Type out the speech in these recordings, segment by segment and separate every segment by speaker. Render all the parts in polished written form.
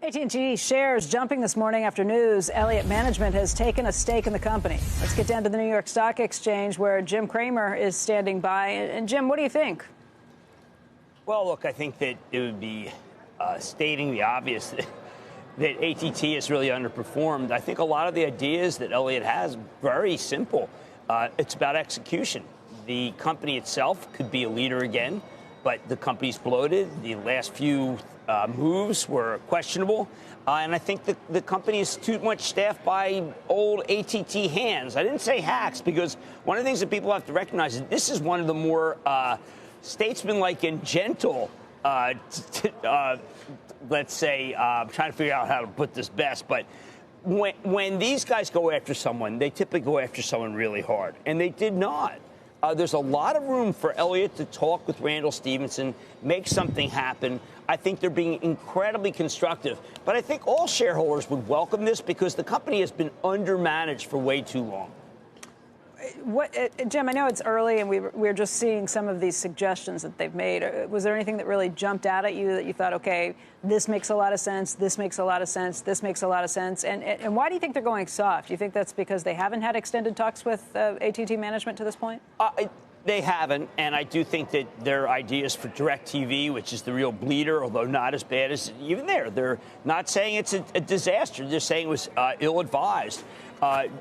Speaker 1: AT&T shares jumping this morning after news Elliott Management has taken a stake in the company. Let's get down to the New York Stock Exchange, where Jim Cramer is standing by. And Jim, what do you think?
Speaker 2: Well, look, I think that it would be stating the obvious that AT&T has really underperformed. I think a lot of the ideas that Elliott has, very simple. It's about execution. The company itself could be a leader again, but the company's bloated. The last few moves were questionable. And I think the company is too much staffed by old AT&T hands. I didn't say hacks, because one of the things that people have to recognize is this is one of the more statesmanlike and gentle, let's say, I'm trying to figure out how to put this best, but when these guys go after someone, they typically go after someone really hard, and they did not. There's a lot of room for Elliott to talk with Randall Stephenson, make something happen. I think they're being incredibly constructive. But I think all shareholders would welcome this, because the company has been undermanaged for way too long.
Speaker 1: Jim, I know it's early and we're just seeing some of these suggestions that they've made. Was there anything that really jumped out at you that you thought, OK, this makes a lot of sense, this makes a lot of sense, this makes a lot of sense? And why do you think they're going soft? Do you think that's because they haven't had extended talks with AT&T management to this point?
Speaker 2: They haven't, and I do think that their ideas for DirecTV, which is the real bleeder, although not as bad as even there. They're not saying it's a disaster. They're saying it was ill-advised.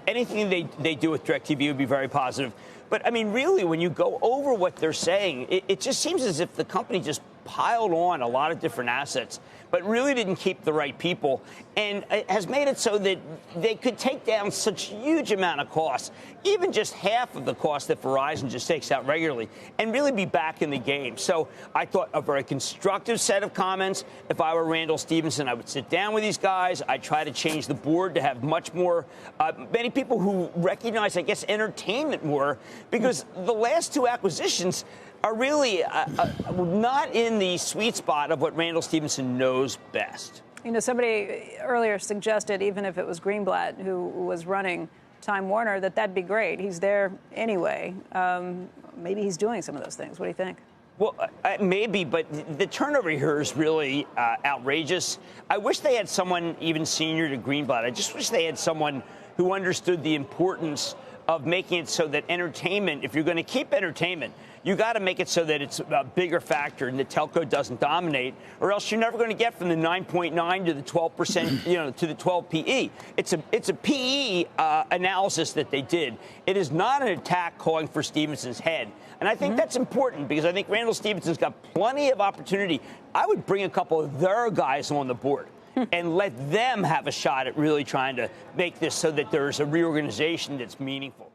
Speaker 2: Anything they do with DirecTV would be very positive. But, I mean, really, when you go over what they're saying, it just seems as if the company just piled on a lot of different assets, but really didn't keep the right people, and it has made it so that they could take down such huge amount of costs, even just half of the cost that Verizon just takes out regularly, and really be back in the game. So I thought a very constructive set of comments. If I were Randall Stephenson, I would sit down with these guys. I'd try to change the board to have much more, many people who recognize, I guess, entertainment more, because the last two acquisitions are really not in the sweet spot of what Randall Stephenson knows best.
Speaker 1: You know, somebody earlier suggested, even if it was Greenblatt who was running Time Warner, that'd be great. He's there anyway. Maybe he's doing some of those things. What do you think?
Speaker 2: Well, maybe, but the turnover here is really outrageous. I wish they had someone even senior to Greenblatt. I just wish they had someone who understood the importance of making it so that entertainment, if you're going to keep entertainment, you got to make it so that it's a bigger factor and the telco doesn't dominate, or else you're never going to get from the 9.9 to the 12%, to the 12 PE. It's a PE analysis that they did. It is not an attack calling for Stephenson's head. And I think that's important, because I think Randall Stephenson's got plenty of opportunity. I would bring a couple of their guys on the board and let them have a shot at really trying to make this so that there's a reorganization that's meaningful.